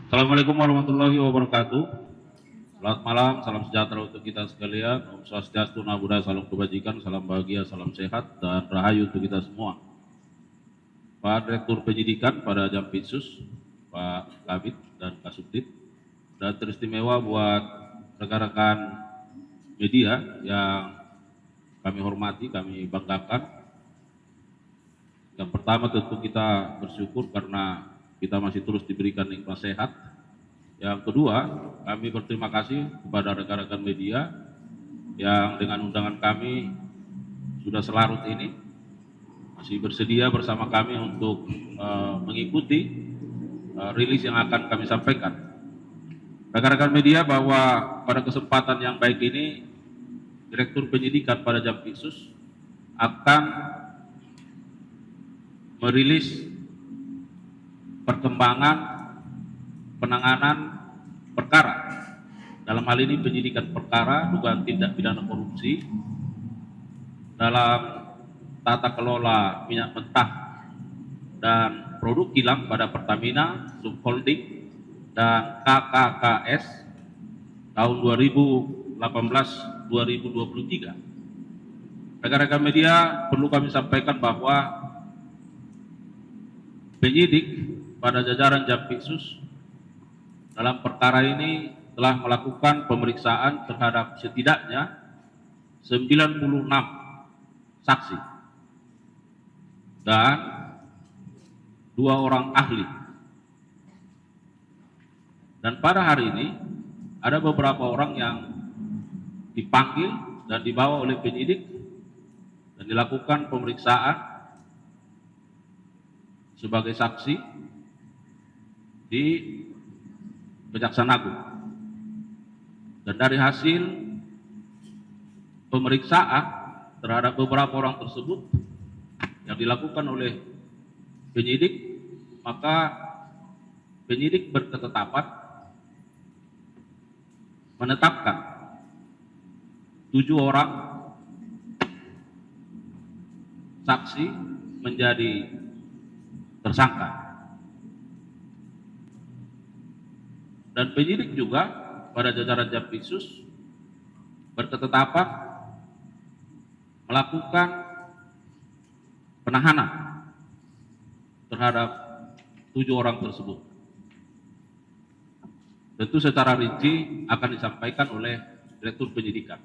Assalamualaikum warahmatullahi wabarakatuh. Selamat malam, salam sejahtera untuk kita sekalian. Om Swastiastu, Namo Buddhaya, salam kebajikan, salam bahagia, salam sehat, dan rahayu untuk kita semua. Pak Direktur Penyidikan pada Jampitsus, Pak Kabid dan Kasubdit, dan teristimewa buat rekan-rekan media yang kami hormati, kami banggakan. Yang pertama tentu kita bersyukur karena kita masih terus diberikan nikmat sehat. Yang kedua, kami berterima kasih kepada rekan-rekan media yang dengan undangan kami sudah selarut ini masih bersedia bersama kami untuk mengikuti rilis yang akan kami sampaikan. Rekan-rekan media, bahwa pada kesempatan yang baik ini Direktur Penyidikan pada Jampitsus akan merilis perkembangan penanganan perkara, dalam hal ini penyidikan perkara dugaan tindak pidana korupsi dalam tata kelola minyak mentah dan produk kilang pada Pertamina Subholding dan KKKS tahun 2018-2023. Rekan-rekan media, perlu kami sampaikan bahwa penyidik pada jajaran Jampitsus dalam perkara ini telah melakukan pemeriksaan terhadap setidaknya 96 saksi dan 2 orang ahli. Dan pada hari ini ada beberapa orang yang dipanggil dan dibawa oleh penyidik dan dilakukan pemeriksaan sebagai saksi di Kejaksaan Agung. Dan dari hasil pemeriksaan terhadap beberapa orang tersebut yang dilakukan oleh penyidik, maka penyidik berketetapan menetapkan 7 orang saksi menjadi tersangka. Dan penyidik juga pada jajaran Jampitsus berketetapan melakukan penahanan terhadap 7 orang tersebut. Tentu secara rinci akan disampaikan oleh Direktur Penyidikan.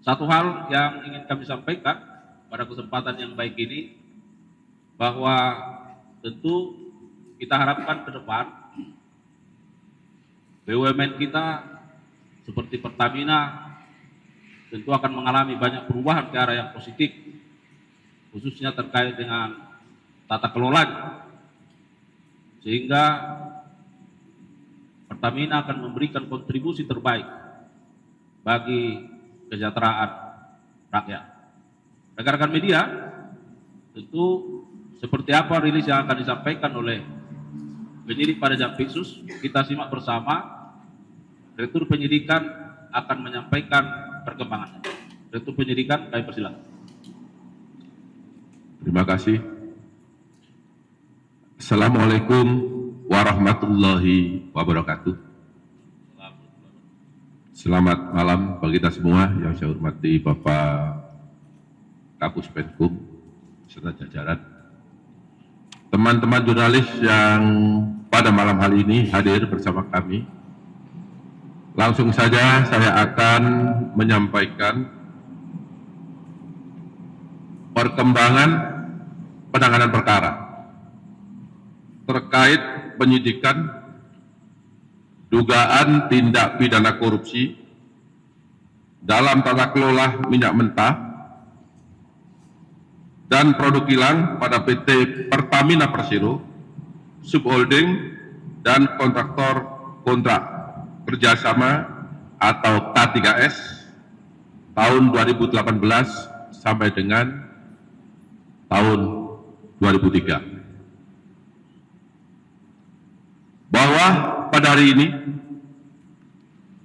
Satu hal yang ingin kami sampaikan pada kesempatan yang baik ini, bahwa tentu kita harapkan ke depan BUMN kita seperti Pertamina tentu akan mengalami banyak perubahan ke arah yang positif, khususnya terkait dengan tata kelola, sehingga Pertamina akan memberikan kontribusi terbaik bagi kesejahteraan rakyat. Rekan-rekan media, tentu seperti apa rilis yang akan disampaikan oleh penyidik pada Jampitsus, kita simak bersama. Direktur Penyidikan akan menyampaikan perkembangannya. Direktur Penyidikan, kami persilakan. Terima kasih. Assalamualaikum warahmatullahi wabarakatuh. Selamat malam bagi kita semua yang saya hormati Bapak Kapus Penkum serta jajaran. Teman-teman jurnalis yang pada malam hari ini hadir bersama kami. Langsung saja saya akan menyampaikan perkembangan penanganan perkara terkait penyidikan dugaan tindak pidana korupsi dalam tata kelola minyak mentah dan produk kilang pada PT Pertamina Persero, Subholding, dan kontraktor kontrak kerjasama atau K3S tahun 2018 sampai dengan tahun 2003. Bahwa pada hari ini,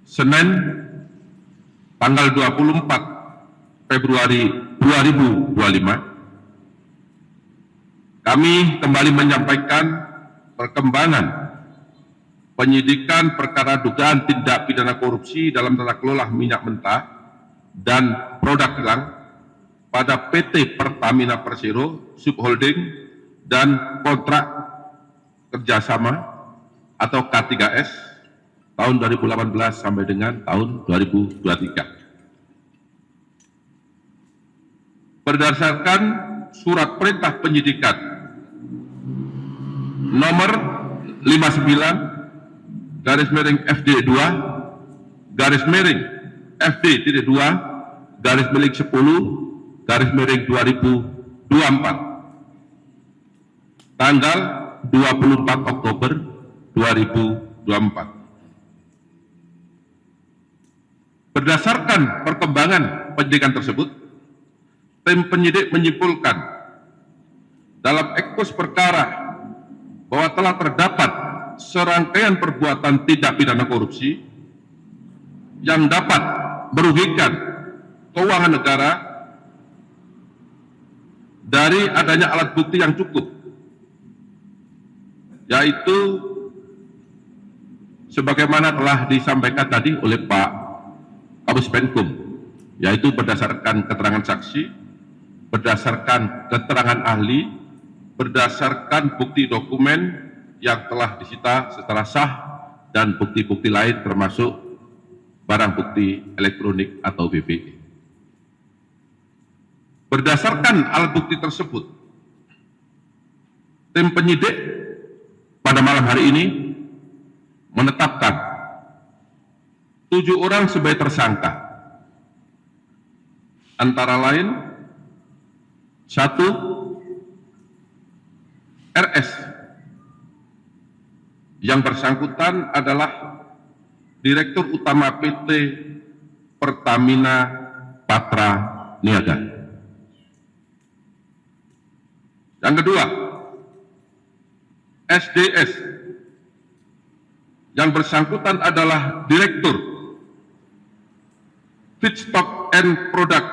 Senin tanggal 24 Februari 2025, kami kembali menyampaikan perkembangan penyidikan perkara dugaan tindak pidana korupsi dalam tata kelola minyak mentah dan produk kilang pada PT Pertamina Persero Subholding dan kontrak kerjasama atau K3S tahun 2018 sampai dengan tahun 2023. Berdasarkan surat perintah penyidikan nomor 59 garis miring FD 2 garis miring FD 2 garis miring 10 garis miring 2024 tanggal 24 Oktober 2024. Berdasarkan perkembangan penyidikan tersebut, tim penyidik menyimpulkan dalam ekspos perkara bahwa telah terdapat serangkaian perbuatan tindak pidana korupsi yang dapat merugikan keuangan negara dari adanya alat bukti yang cukup, yaitu sebagaimana telah disampaikan tadi oleh Pak Kapus Penkum, yaitu berdasarkan keterangan saksi, berdasarkan keterangan ahli, berdasarkan bukti dokumen yang telah disita secara sah, dan bukti-bukti lain termasuk barang bukti elektronik atau BBE. Berdasarkan alat bukti tersebut, tim penyidik pada malam hari ini menetapkan 7 orang sebagai tersangka, antara lain 1. RS, yang bersangkutan adalah Direktur Utama PT Pertamina Patra Niaga. Yang kedua, SDS, yang bersangkutan adalah Direktur Feedstock and Product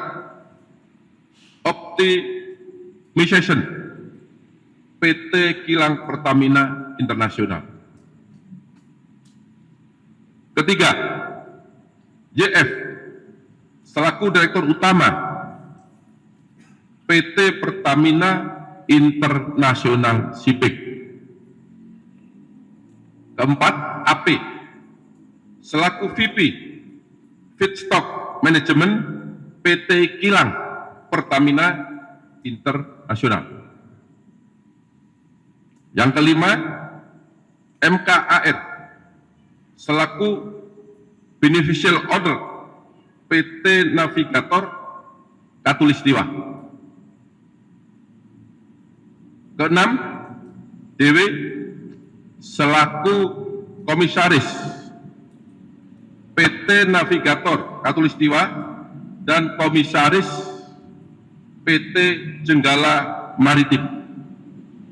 Optimization PT Kilang Pertamina Internasional. Ketiga, YF selaku Direktur Utama PT Pertamina International Shipping. Keempat, AP selaku VP Feedstock Manajemen PT Kilang Pertamina Internasional. Yang kelima, MKAR selaku Beneficial Owner PT Navigator Katulistiwa. Keenam, DW selaku Komisaris PT Navigator Katulistiwa dan Komisaris PT Jenggala Maritim.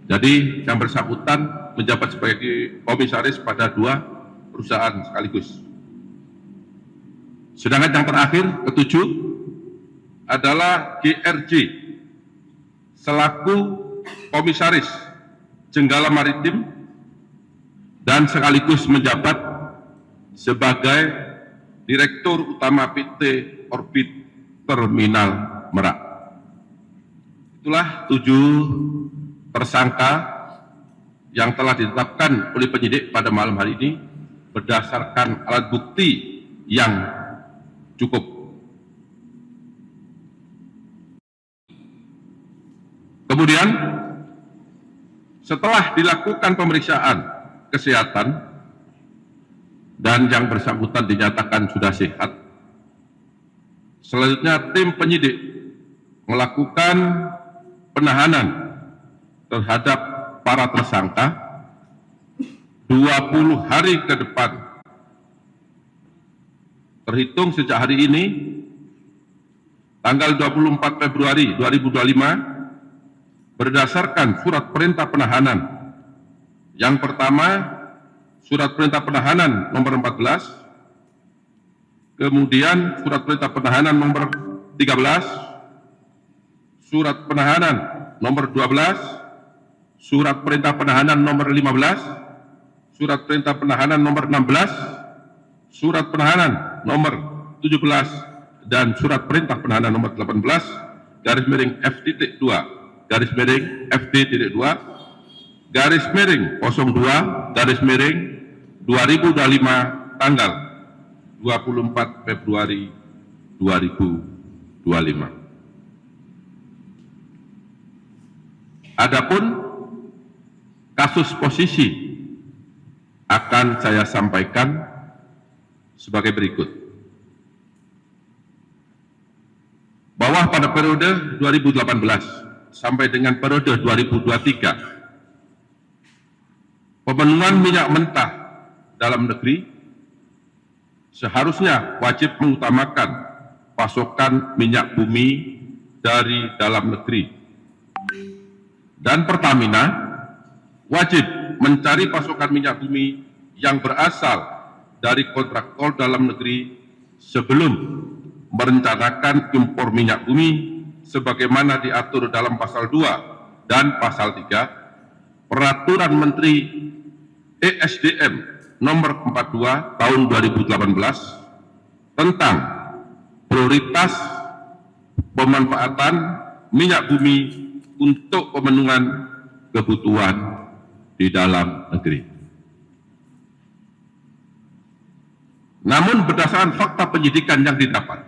Jadi yang bersangkutan menjabat sebagai komisaris pada 2 perusahaan sekaligus. Sedangkan yang terakhir, ketujuh, adalah GRJ selaku komisaris Jenggala Maritim dan sekaligus menjabat sebagai Direktur Utama PT Orbit Terminal Merak. Itulah 7 tersangka yang telah ditetapkan oleh penyidik pada malam hari ini berdasarkan alat bukti yang cukup. Kemudian setelah dilakukan pemeriksaan kesehatan dan yang bersangkutan dinyatakan sudah sehat, selanjutnya tim penyidik melakukan penahanan terhadap para tersangka 20 hari ke depan terhitung sejak hari ini tanggal 24 Februari 2025 berdasarkan surat perintah penahanan. Yang pertama, surat perintah penahanan nomor 14, kemudian surat perintah penahanan nomor 13, surat penahanan nomor 12, surat perintah penahanan nomor 15, Surat Perintah Penahanan nomor 16, Surat Penahanan nomor 17, dan Surat Perintah Penahanan nomor 18, garis miring F.2, garis miring FD.2, garis miring 02, garis miring 2025, tanggal 24 Februari 2025. Adapun kasus posisi akan saya sampaikan sebagai berikut. Bahwa pada periode 2018 sampai dengan periode 2023, pemenuhan minyak mentah dalam negeri seharusnya wajib mengutamakan pasokan minyak bumi dari dalam negeri. Dan Pertamina wajib mencari pasokan minyak bumi yang berasal dari kontraktor dalam negeri sebelum merencanakan impor minyak bumi sebagaimana diatur dalam pasal 2 dan pasal 3 Peraturan Menteri ESDM nomor 42 tahun 2018 tentang prioritas pemanfaatan minyak bumi untuk pemenuhan kebutuhan di dalam negeri. Namun berdasarkan fakta penyidikan yang didapat,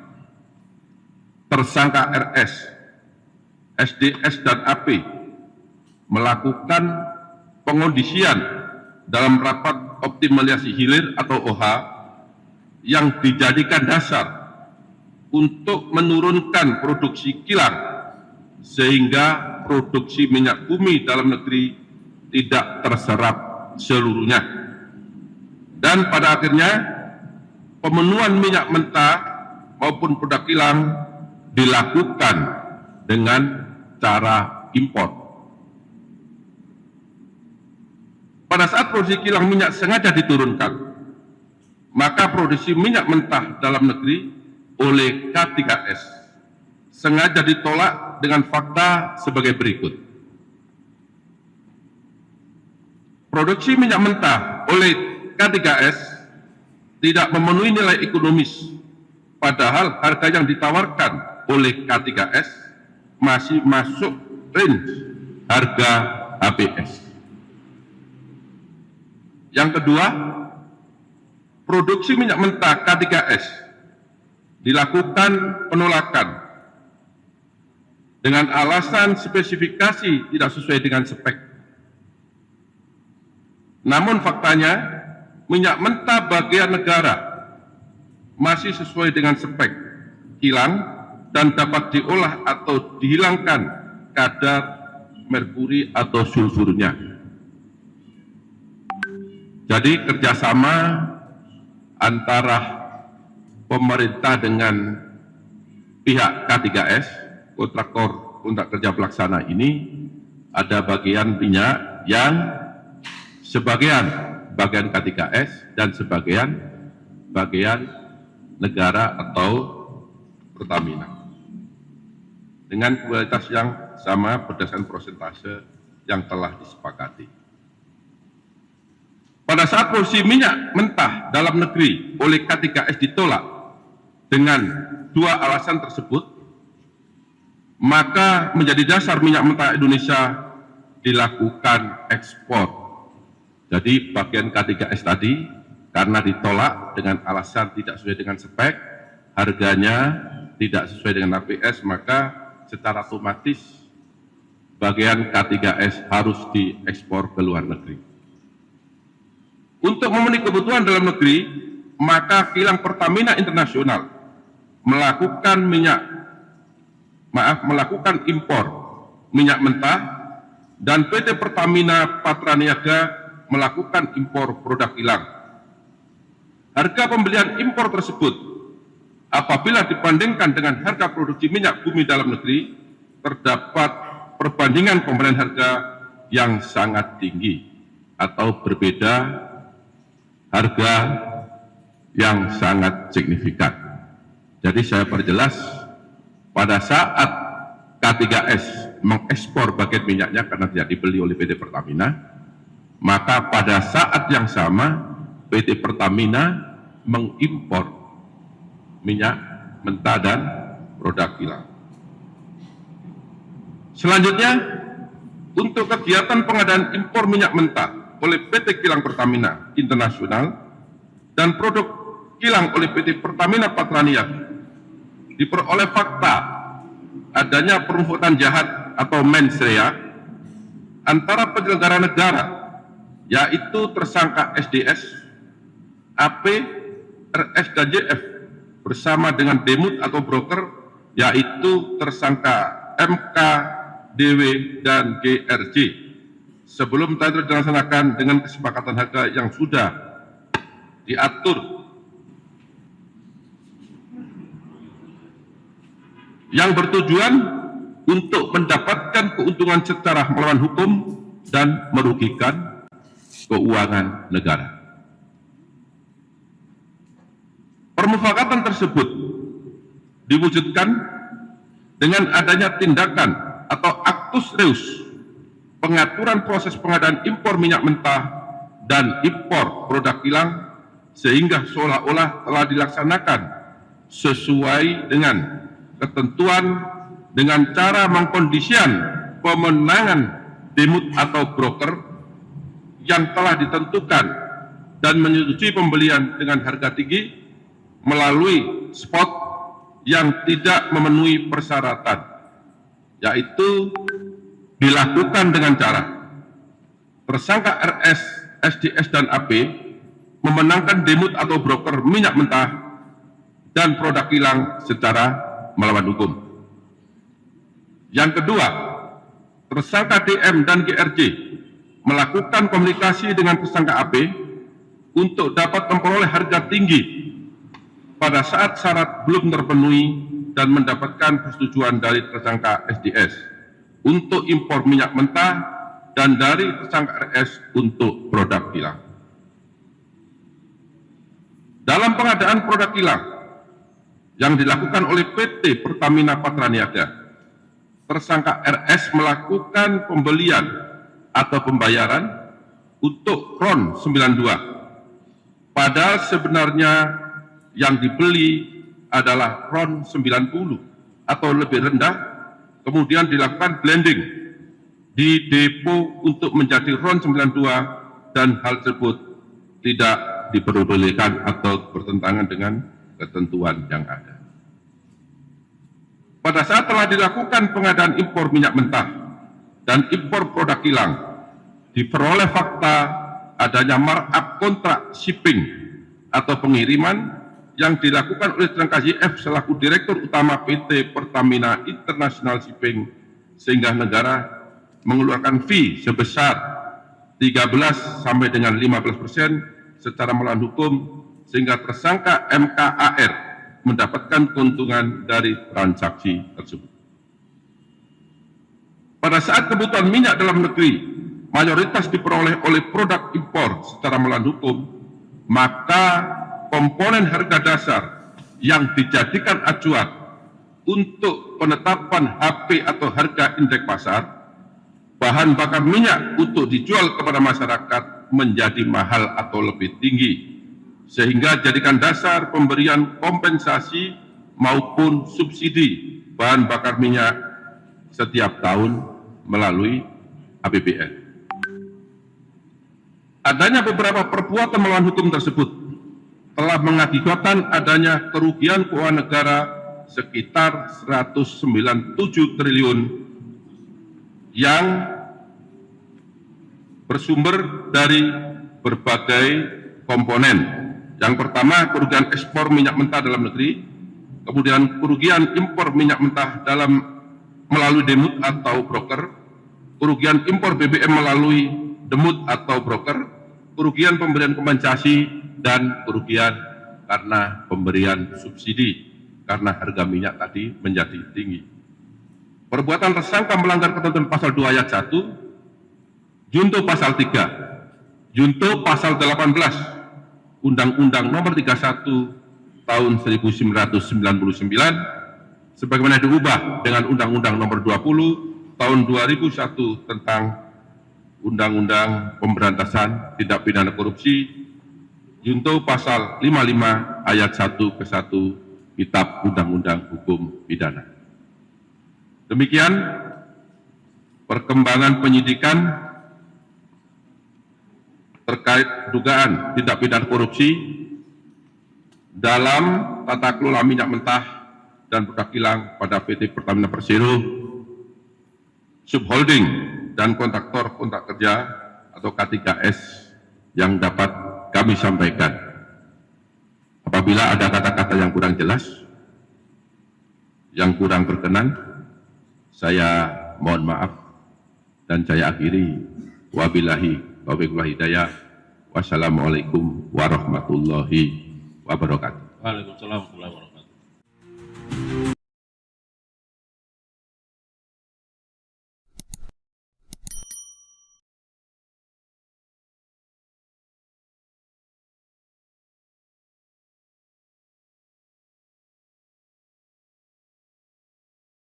tersangka RS, SDS, dan AP melakukan pengondisian dalam rapat optimalisasi hilir atau OH yang dijadikan dasar untuk menurunkan produksi kilang sehingga produksi minyak bumi dalam negeri tidak terserap seluruhnya. Dan pada akhirnya pemenuhan minyak mentah maupun produk kilang dilakukan dengan cara impor. Pada saat produksi kilang minyak sengaja diturunkan, maka produksi minyak mentah dalam negeri oleh K3S sengaja ditolak dengan fakta sebagai berikut. Produksi minyak mentah oleh K3S tidak memenuhi nilai ekonomis, padahal harga yang ditawarkan oleh K3S masih masuk range harga HPS. Yang kedua, produksi minyak mentah K3S dilakukan penolakan dengan alasan spesifikasi tidak sesuai dengan spek. Namun faktanya, minyak mentah bagian negara masih sesuai dengan spek kilang dan dapat diolah atau dihilangkan kadar merkuri atau sulfurnya. Jadi kerjasama antara pemerintah dengan pihak K3S, kontraktor kontrak kerja pelaksana ini, ada bagian minyak yang sebagian K3S dan sebagian negara atau Pertamina dengan kualitas yang sama berdasarkan persentase yang telah disepakati. Pada saat produksi minyak mentah dalam negeri oleh K3S ditolak dengan dua alasan tersebut, maka menjadi dasar minyak mentah Indonesia dilakukan ekspor. Jadi bagian K3S tadi karena ditolak dengan alasan tidak sesuai dengan spek, harganya tidak sesuai dengan APS, maka secara otomatis bagian K3S harus diekspor ke luar negeri. Untuk memenuhi kebutuhan dalam negeri, maka kilang Pertamina Internasional melakukan impor minyak mentah dan PT Pertamina Patraniaga melakukan impor produk kilang. Harga pembelian impor tersebut apabila dibandingkan dengan harga produksi minyak bumi dalam negeri, terdapat perbandingan pembelian harga yang sangat tinggi atau berbeda harga yang sangat signifikan. Jadi saya perjelas, pada saat K3S mengekspor bagian minyaknya karena tidak dibeli oleh PT Pertamina, maka pada saat yang sama PT Pertamina mengimpor minyak mentah dan produk kilang. Selanjutnya, untuk kegiatan pengadaan impor minyak mentah oleh PT Kilang Pertamina Internasional dan produk kilang oleh PT Pertamina Patraniaga diperoleh fakta adanya perumputan jahat atau mens rea antara penyelenggara negara, yaitu tersangka SDS, AP, RS, dan JF bersama dengan demut atau broker, yaitu tersangka MK, DW, dan GRJ, sebelum tender dilaksanakan dengan kesepakatan harga yang sudah diatur, yang bertujuan untuk mendapatkan keuntungan secara melawan hukum dan merugikan keuangan negara. Permufakatan tersebut diwujudkan dengan adanya tindakan atau aktus reus pengaturan proses pengadaan impor minyak mentah dan impor produk kilang, sehingga seolah-olah telah dilaksanakan sesuai dengan ketentuan dengan cara mengkondisikan pemenangan demut atau broker yang telah ditentukan dan menyetujui pembelian dengan harga tinggi melalui spot yang tidak memenuhi persyaratan, yaitu dilakukan dengan cara tersangka RS, SDS, dan AP memenangkan demut atau broker minyak mentah dan produk kilang secara melawan hukum. Yang kedua, tersangka DM dan GRJ melakukan komunikasi dengan tersangka AP untuk dapat memperoleh harga tinggi pada saat syarat belum terpenuhi dan mendapatkan persetujuan dari tersangka SDS untuk impor minyak mentah dan dari tersangka RS untuk produk kilang. Dalam pengadaan produk kilang yang dilakukan oleh PT Pertamina Patraniaga, tersangka RS melakukan pembelian atau pembayaran untuk RON 92, padahal sebenarnya yang dibeli adalah RON 90 atau lebih rendah, kemudian dilakukan blending di depo untuk menjadi RON 92, dan hal tersebut tidak diperbolehkan atau bertentangan dengan ketentuan yang ada. Pada saat telah dilakukan pengadaan impor minyak mentah dan impor produk kilang, diperoleh fakta adanya markup kontrak shipping atau pengiriman yang dilakukan oleh tersangka YF selaku Direktur Utama PT Pertamina International Shipping, sehingga negara mengeluarkan fee sebesar 13 sampai dengan 15% secara melawan hukum, sehingga tersangka MKAR mendapatkan keuntungan dari transaksi tersebut. Pada saat kebutuhan minyak dalam negeri mayoritas diperoleh oleh produk impor secara melawan hukum, maka komponen harga dasar yang dijadikan acuan untuk penetapan HP atau harga indeks pasar, bahan bakar minyak untuk dijual kepada masyarakat menjadi mahal atau lebih tinggi, sehingga jadikan dasar pemberian kompensasi maupun subsidi bahan bakar minyak setiap tahun melalui APBN. Adanya beberapa perbuatan melawan hukum tersebut telah mengakibatkan adanya kerugian keuangan negara sekitar 197 triliun yang bersumber dari berbagai komponen. Yang pertama, kerugian ekspor minyak mentah dalam negeri, kemudian kerugian impor minyak mentah melalui demut atau broker, kerugian impor BBM melalui demut atau broker, kerugian pemberian kompensasi, dan kerugian karena pemberian subsidi karena harga minyak tadi menjadi tinggi. Perbuatan tersangka melanggar ketentuan pasal 2 ayat 1, junto pasal 3, junto pasal 18, Undang-Undang Nomor 31 Tahun 1999, sebagaimana diubah dengan Undang-Undang Nomor 20 Tahun 2001 tentang Undang-Undang Pemberantasan Tindak Pidana Korupsi junto pasal 55 ayat 1 ke 1 Kitab Undang-Undang Hukum Pidana. Demikian perkembangan penyidikan terkait dugaan tindak pidana korupsi dalam tata kelola minyak mentah dan produk kilang pada PT Pertamina Persero, subholding dan kontraktor kontrak kerja atau K3S yang dapat kami sampaikan. Apabila ada kata-kata yang kurang jelas, yang kurang berkenan, saya mohon maaf dan saya akhiri. Wabillahi taufiq wal hidayah. Wassalamualaikum warahmatullahi wabarakatuh. Waalaikumsalam warahmatullahi wabarakatuh.